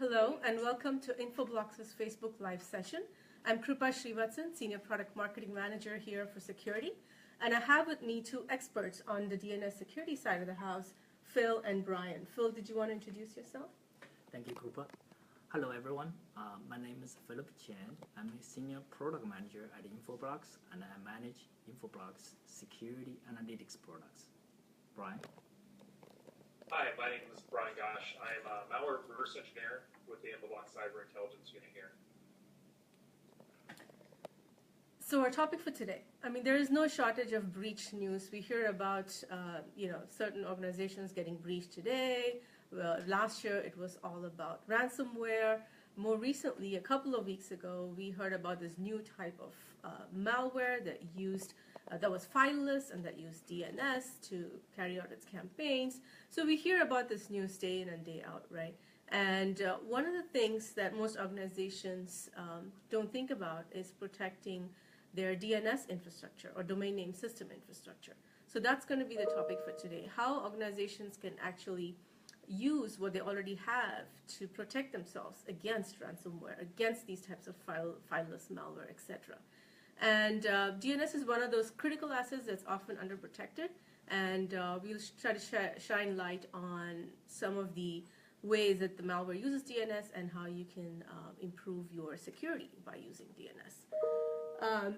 Hello and welcome to Infoblox's Facebook Live session. I'm Srikrupa Srivatsan, Senior Product Marketing Manager here for security. And I have with me two experts on the DNS security side of the house, Phil and Brian. Phil, did you want to introduce yourself? Thank you, Krupa. Hello, everyone. My name is Philip Qian. I'm a Senior Product Manager at Infoblox, and I manage Infoblox security analytics products. Brian? Hi, my name is Brian Gosh. I'm a malware reverse engineer with the Infoblox Cyber Intelligence Unit here. So our topic for today, there is no shortage of breach news. We hear about, certain organizations getting breached today. Last year it was all about ransomware. More recently, a couple of weeks ago, we heard about this new type of malware that was fileless and that used DNS to carry out its campaigns. So we hear about this news day in and day out, right? And one of the things that most organizations don't think about is protecting their DNS infrastructure or domain name system infrastructure. So that's going to be the topic for today, how organizations can actually use what they already have to protect themselves against ransomware, against these types of fileless malware, etc. And DNS is one of those critical assets that's often underprotected, and we'll try to shine light on some of the ways that the malware uses DNS and how you can improve your security by using DNS.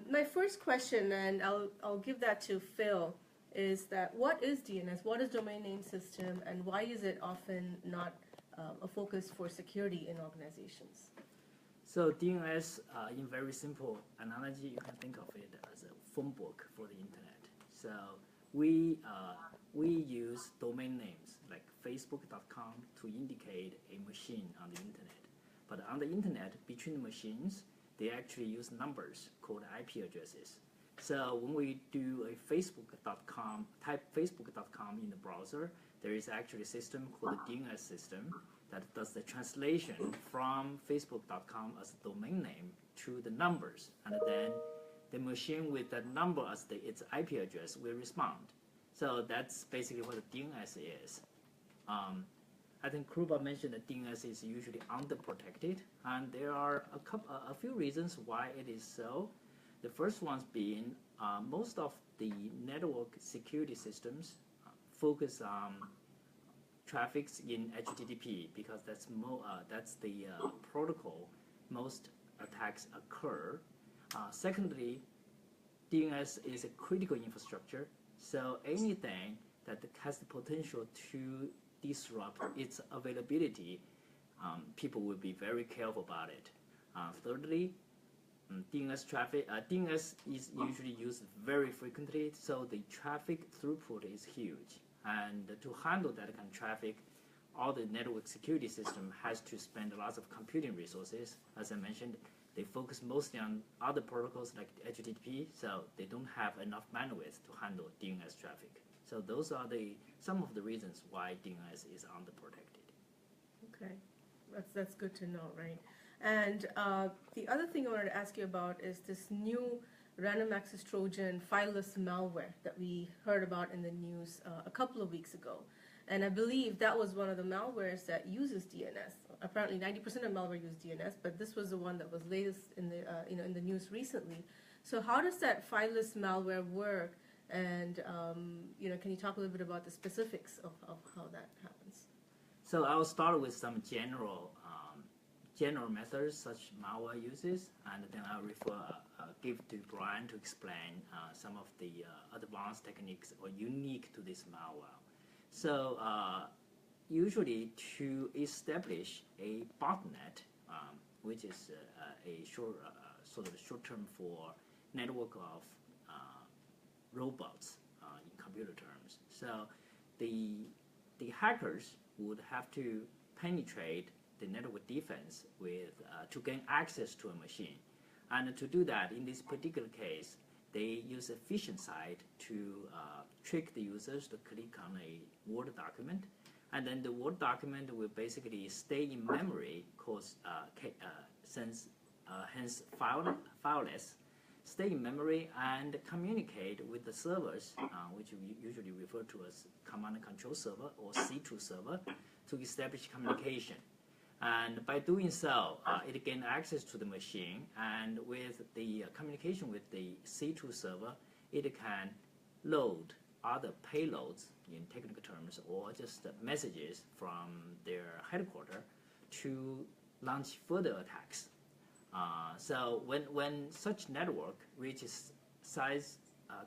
My first question, and I'll give that to Phil, is that what is DNS? What is domain name system, and why is it often not a focus for security in organizations? So DNS, in very simple analogy, you can think of it as a phone book for the internet. So we use domain names like facebook.com to indicate a machine on the internet. But on the internet, between the machines, they actually use numbers called IP addresses. So when we do a facebook.com, type facebook.com in the browser, there is actually a system called the DNS system that does the translation from facebook.com as a domain name to the numbers, and then the machine with that number as its IP address will respond. So that's basically what the DNS is. I think Krupa mentioned that DNS is usually underprotected, and there are a few reasons why it is so. The first ones being most of the network security systems focus on traffics in HTTP because that's the protocol most attacks occur. Secondly, DNS is a critical infrastructure, so anything that has the potential to disrupt its availability, people will be very careful about it. Thirdly, DNS is usually used very frequently, so the traffic throughput is huge. And to handle that kind of traffic, all the network security system has to spend lots of computing resources. As I mentioned, they focus mostly on other protocols like HTTP, so they don't have enough bandwidth to handle DNS traffic. So those are some of the reasons why DNS is underprotected. Okay, that's good to know, right? And the other thing I wanted to ask you about is this new random access Trojan fileless malware that we heard about in the news a couple of weeks ago. And I believe that was one of the malwares that uses DNS. Apparently 90% of malware use DNS, but this was the one that was latest in the in the news recently. So how does that fileless malware work? And can you talk a little bit about the specifics of how that happens? So I'll start with some general methods such malware uses, and then I'll give to Brian to explain some of the advanced techniques or unique to this malware. So usually to establish a botnet, which is a sort of short term for network of robots in computer terms. So the hackers would have to penetrate the network defense to gain access to a machine. And to do that, in this particular case, they use a phishing site to trick the users to click on a Word document, and then the Word document will basically stay in memory, hence fileless, stay in memory and communicate with the servers, which we usually refer to as command and control server or C2 server, to establish communication. And by doing so, it gains access to the machine, and with the communication with the C2 server, it can load other payloads in technical terms, or just messages from their headquarters to launch further attacks. So when such network reaches size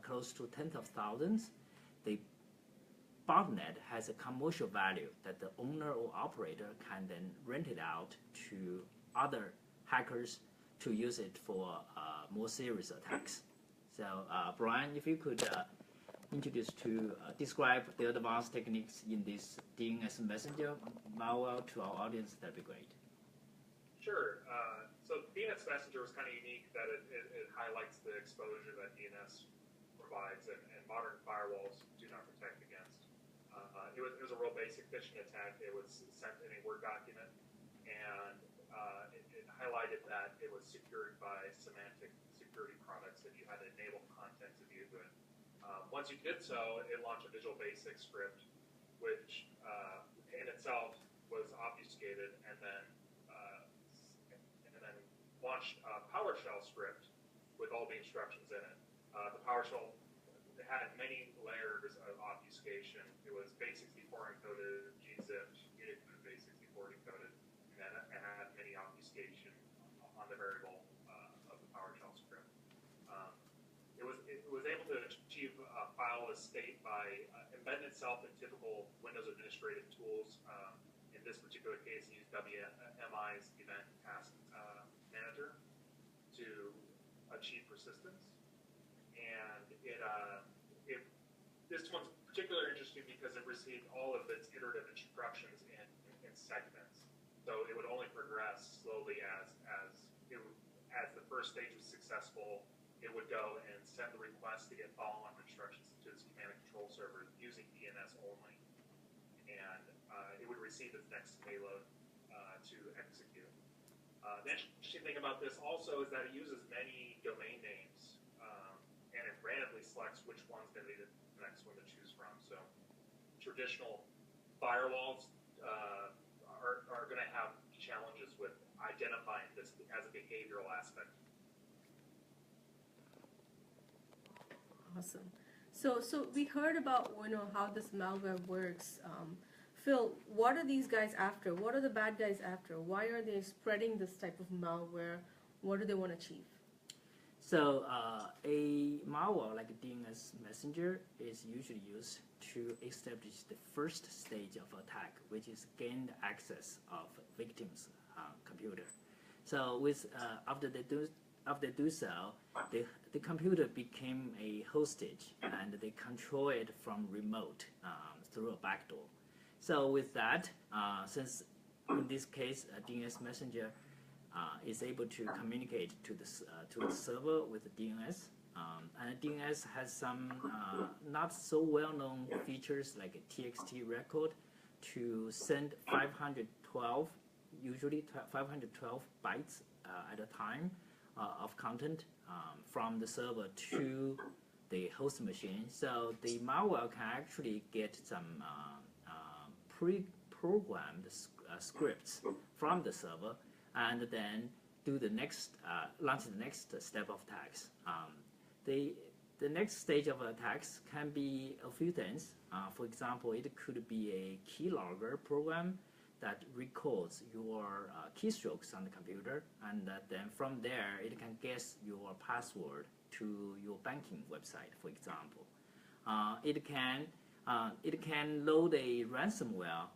close to tens of thousands, the botnet has a commercial value that the owner or operator can then rent it out to other hackers to use it for more serious attacks. So Brian, if you could introduce to describe the advanced techniques in this DNS messenger malware to our audience, that'd be great. Sure. So DNS messenger was kind of unique that it highlights the exposure that DNS provides and modern firewalls do not protect against. It was a real basic phishing attack. It was sent in a Word document, and it highlighted that it was secured by semantic security products, and you had to enable content to view it. Once you did so, it launched a Visual Basic script, which in itself was obfuscated, and then launched a PowerShell script with all the instructions in it. The PowerShell had many layers of obfuscation. It was base64 encoded, gzipped, Unicode base64 encoded, and it had many obfuscation on the variable of the PowerShell script. It was able to achieve a fileless state by embedding itself in typical Windows administrative tools. In this particular case, it used WMI's Event Task Manager to achieve persistence. And this one's particularly interesting because it received all of its iterative instructions in segments. So it would only progress slowly as the first stage was successful. It would go and send the request to get follow-on instructions to its command and control server using DNS only. And it would receive its next payload to execute. The interesting thing about this also is that it uses many domain names, and it randomly selects which one's going to be the next one to choose from. So traditional firewalls are going to have challenges with identifying this as a behavioral aspect. Awesome. So we heard about how this malware works. Phil, what are these guys after? What are the bad guys after? Why are they spreading this type of malware? What do they want to achieve? So a malware like DNS Messenger is usually used to establish the first stage of attack, which is gain access of victim's computer. So after they do so, the computer became a hostage, and they control it from remote through a backdoor. So with that, since in this case DNS Messenger is able to communicate to the server with the DNS, and DNS has some not so well-known features like a TXT record to send 512, usually 512 bytes at a time of content from the server to the host machine. So the malware can actually get some pre-programmed scripts from the server, and then do the next launch the next step of attacks. The next stage of attacks can be a few things. For example, it could be a keylogger program that records your keystrokes on the computer, and then from there it can guess your password to your banking website, for example. It can load a ransomware,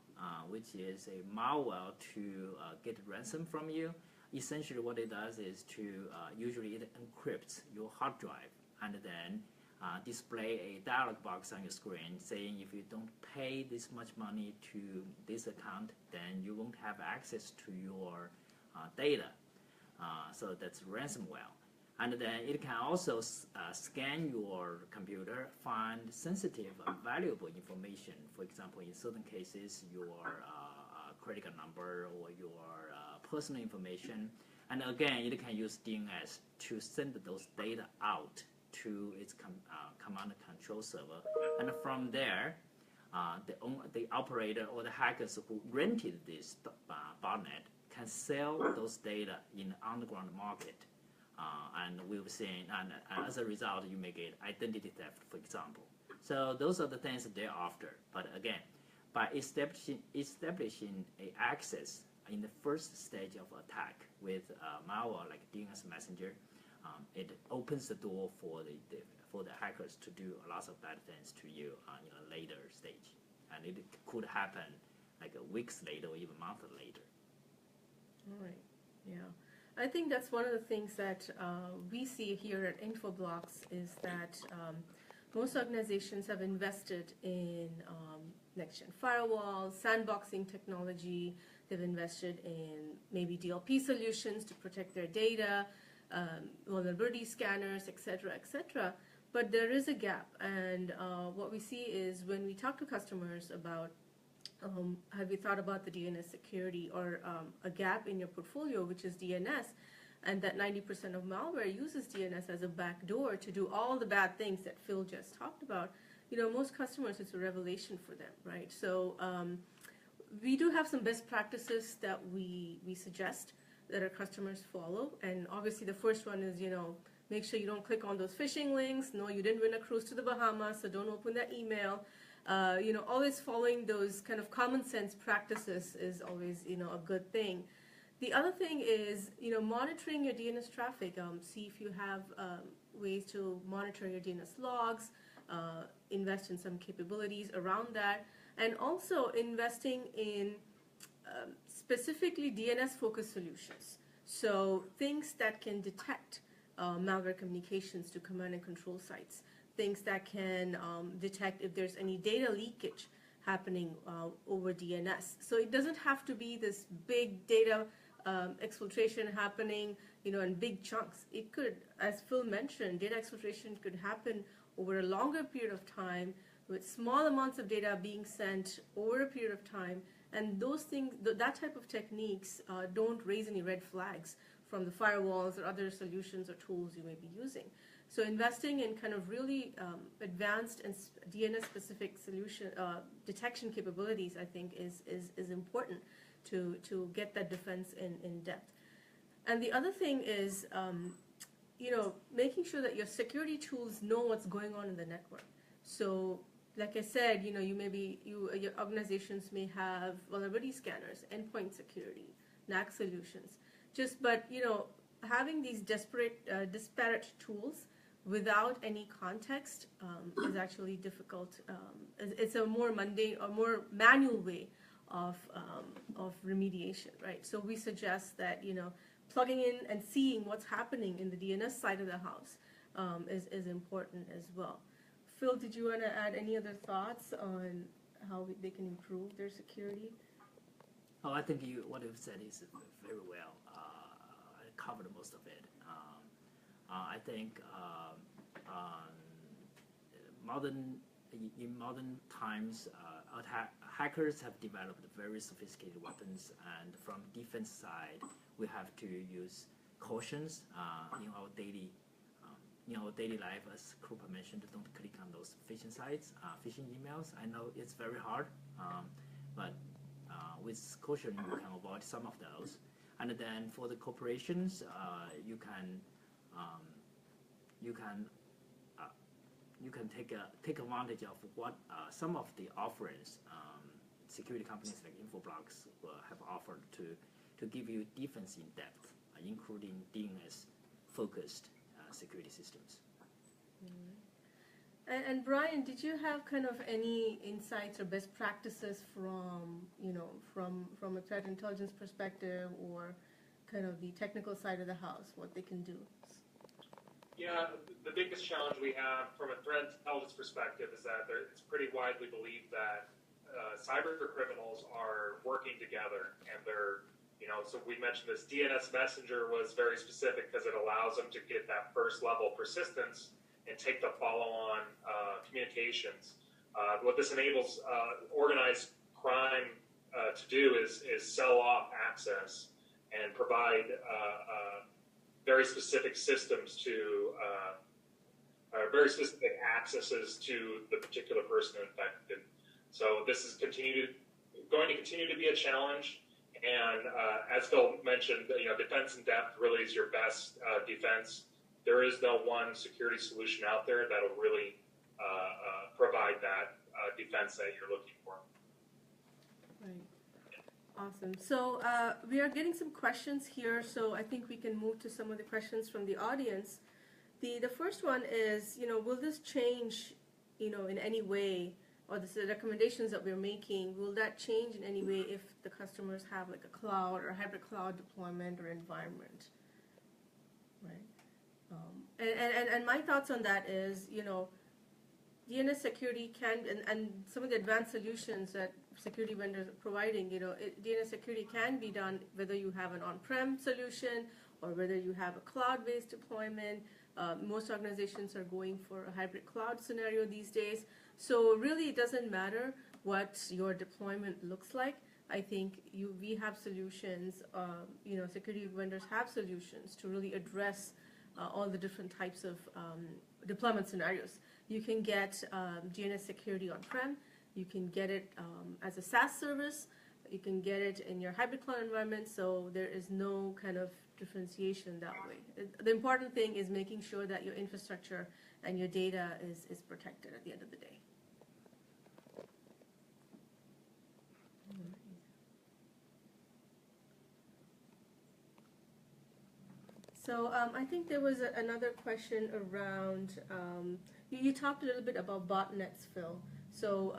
which is a malware to get ransom from you. Essentially what it does is to usually it encrypts your hard drive and then display a dialog box on your screen saying if you don't pay this much money to this account, then you won't have access to your data. So that's ransomware. And then it can also scan your computer, find sensitive and valuable information. For example, in certain cases, your credit card number or your personal information. And again, it can use DNS to send those data out to its command and control server. And from there, the operator or the hackers who rented this botnet can sell those data in the underground market. And we've seen, and as a result, you may get identity theft, for example. So those are the things that they're after. But again, by establishing a access in the first stage of attack with malware like DNS Messenger, it opens the door for the hackers to do a lot of bad things to you in a later stage, and it could happen like weeks later or even months later. All right. Yeah. I think that's one of the things that we see here at Infoblox is that most organizations have invested in next-gen firewalls, sandboxing technology. They've invested in maybe DLP solutions to protect their data, vulnerability scanners, et cetera, but there is a gap. And what we see is when we talk to customers about have you thought about the DNS security or a gap in your portfolio, which is DNS, and that 90% of malware uses DNS as a backdoor to do all the bad things that Phil just talked about, most customers, it's a revelation for them, right? So we do have some best practices that we suggest that our customers follow, and obviously the first one is, make sure you don't click on those phishing links. No, you didn't win a cruise to the Bahamas, so don't open that email. Always following those kind of common sense practices is always, a good thing. The other thing is, monitoring your DNS traffic. See if you have ways to monitor your DNS logs, invest in some capabilities around that, and also investing in specifically DNS-focused solutions. So things that can detect malware communications to command and control sites. Things that can detect if there's any data leakage happening over DNS. So it doesn't have to be this big data exfiltration happening, in big chunks. It could, as Phil mentioned, data exfiltration could happen over a longer period of time with small amounts of data being sent over a period of time. And those things, that type of techniques don't raise any red flags from the firewalls or other solutions or tools you may be using. So investing in kind of really advanced and DNS-specific solution detection capabilities, I think, is important to get that defense in depth. And the other thing is, making sure that your security tools know what's going on in the network. So, like I said, your organizations may have vulnerability scanners, endpoint security, NAC solutions. But having these disparate tools without any context is actually difficult. It's a more mundane or more manual way of remediation, right? So we suggest that plugging in and seeing what's happening in the DNS side of the house is important as well. Phil, did you want to add any other thoughts on how they can improve their security? Oh, I think what you've said is very well. I covered most of it. I think in modern times, hackers have developed very sophisticated weapons, and from defense side, we have to use cautions in our daily life. As Krupa mentioned, don't click on those phishing sites, phishing emails. I know it's very hard, but with caution, you can avoid some of those. And then for the corporations, you can take advantage of what some of the offerings security companies like Infoblox have offered to give you defense in depth, including DNS-focused security systems. And Brian, did you have kind of any insights or best practices from a threat intelligence perspective or kind of the technical side of the house, what they can do? Yeah, the biggest challenge we have from a threat intelligence perspective is that it's pretty widely believed that cyber criminals are working together, and they're, so we mentioned this DNS Messenger was very specific because it allows them to get that first level persistence and take the follow-on communications. What this enables organized crime to do is sell off access and provide very specific systems to very specific accesses to the particular person infected. So this is going to continue to be a challenge, and everyone. As Phil mentioned, defense in depth really is your best defense. There is no one security solution out there that'll really provide that defense that you're looking for. Right. Awesome. So we are getting some questions here, so I think we can move to some of the questions from the audience. The first one is, will this change, in any way, or the recommendations that we're making, will that change in any way if the customers have like a cloud or hybrid cloud deployment or environment? Right. And my thoughts on that is, DNS security can, and some of the advanced solutions that security vendors are providing, DNS security can be done whether you have an on-prem solution or whether you have a cloud-based deployment. Most organizations are going for a hybrid cloud scenario these days. So really it doesn't matter what your deployment looks like. I think we have solutions, security vendors have solutions to really address all the different types of deployment scenarios. You can get DNS security on-prem. You can get it as a SaaS service. You can get it in your hybrid cloud environment. So there is no kind of differentiation that way. The important thing is making sure that your infrastructure and your data is protected at the end of the day. So I think there was another question around, you talked a little bit about botnets, Phil. So,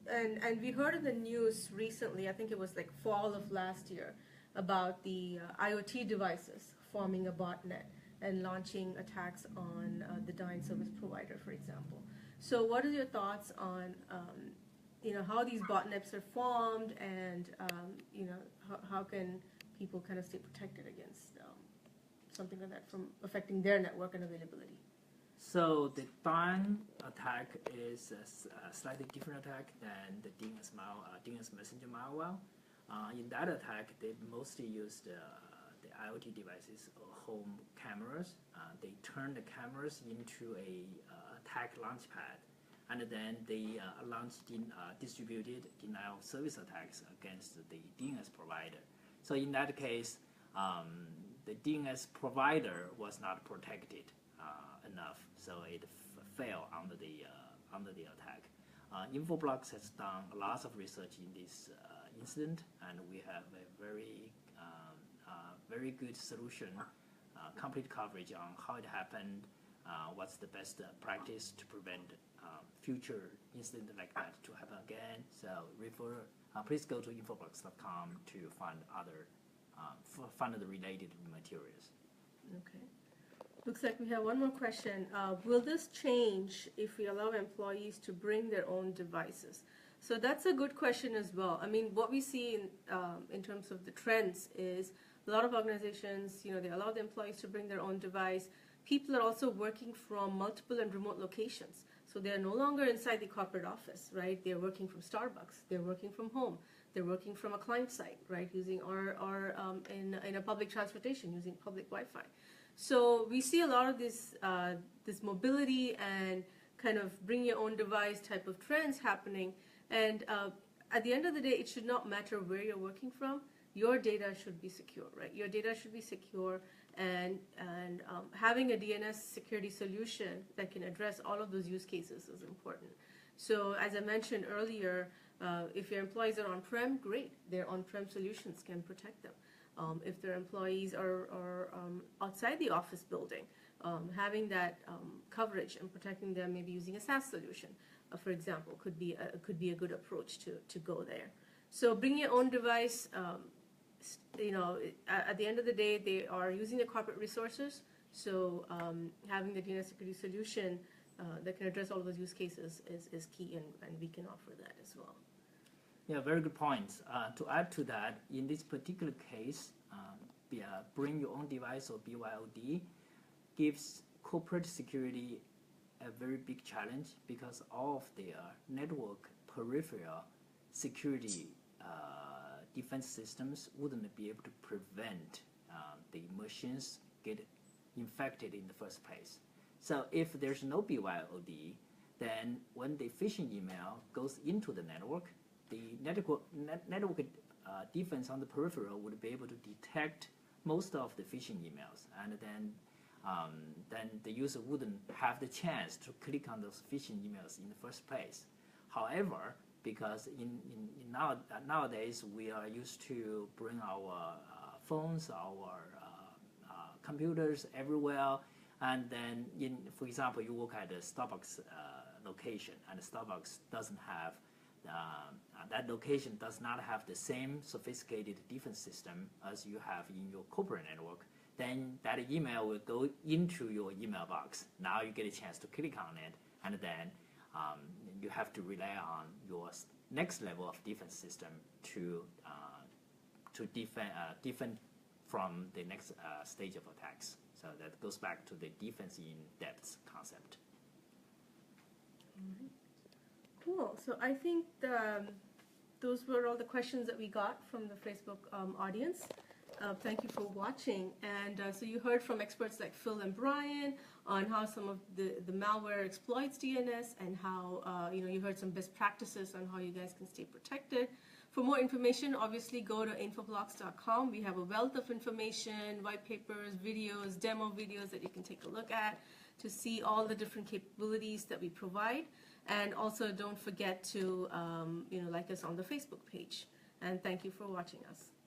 and we heard in the news recently, I think it was like fall of last year, about the IoT devices forming a botnet and launching attacks on the dying service provider, for example. So what are your thoughts on, how these botnets are formed and, how can people kind of stay protected against something like that from affecting their network and availability? So the dying attack is a slightly different attack than the DNS messenger malware. In that attack, they mostly use the IoT devices or home cameras. They turn the cameras into a attack launchpad, and then they launched distributed denial of service attacks against the DNS provider. So in that case, the DNS provider was not protected enough, so it fell under the attack. Infoblox has done lots of research in this incident, and we have a very good solution, complete coverage on how it happened, what's the best practice to prevent future incident like that to happen again. So please go to infoblox.com to find find the related materials. Okay. Looks like we have one more question. Will this change if we allow employees to bring their own devices? So that's a good question as well. I mean, what we see in terms of the trends is a lot of organizations, they allow the employees to bring their own device. People are also working from multiple and remote locations. So they're no longer inside the corporate office, right? They're working from Starbucks. They're working from home. They're working from a client site, right? Using or in a public transportation, using public Wi-Fi. So we see a lot of this mobility and kind of bring your own device type of trends happening. And at the end of the day, it should not matter where you're working from. Your data should be secure, right? Your data should be secure, and having a DNS security solution that can address all of those use cases is important. So as I mentioned earlier, if your employees are on-prem, great. Their on-prem solutions can protect them. If their employees are outside the office building, having that coverage and protecting them, maybe using a SaaS solution, for example, could be a good approach to go there. So bring your own device. At the end of the day, they are using the corporate resources. So having the DNS security solution that can address all of those use cases is key, and we can offer that as well. Yeah, very good points. To add to that, in this particular case, bring your own device or BYOD gives corporate security a very big challenge, because all of their network peripheral security defense systems wouldn't be able to prevent the machines get infected in the first place. So if there's no BYOD, then when the phishing email goes into the network defense on the peripheral would be able to detect most of the phishing emails, and then the user wouldn't have the chance to click on those phishing emails in the first place. However, because nowadays we are used to bring our phones, our computers everywhere, and then for example, you work at a Starbucks location, and Starbucks doesn't have that location does not have the same sophisticated defense system as you have in your corporate network. Then that email will go into your email box. Now you get a chance to click on it, and then you have to rely on your next level of defense system to defend from the next stage of attacks. So that goes back to the defense in depth concept. Cool. So I think those were all the questions that we got from the Facebook audience. Thank you for watching. And so you heard from experts like Phil and Brian on how some of the malware exploits DNS, and how you heard some best practices on how you guys can stay protected. For more information, obviously go to infoblox.com. We have a wealth of information, white papers, videos, demo videos that you can take a look at to see all the different capabilities that we provide. And also don't forget to like us on the Facebook page. And thank you for watching us.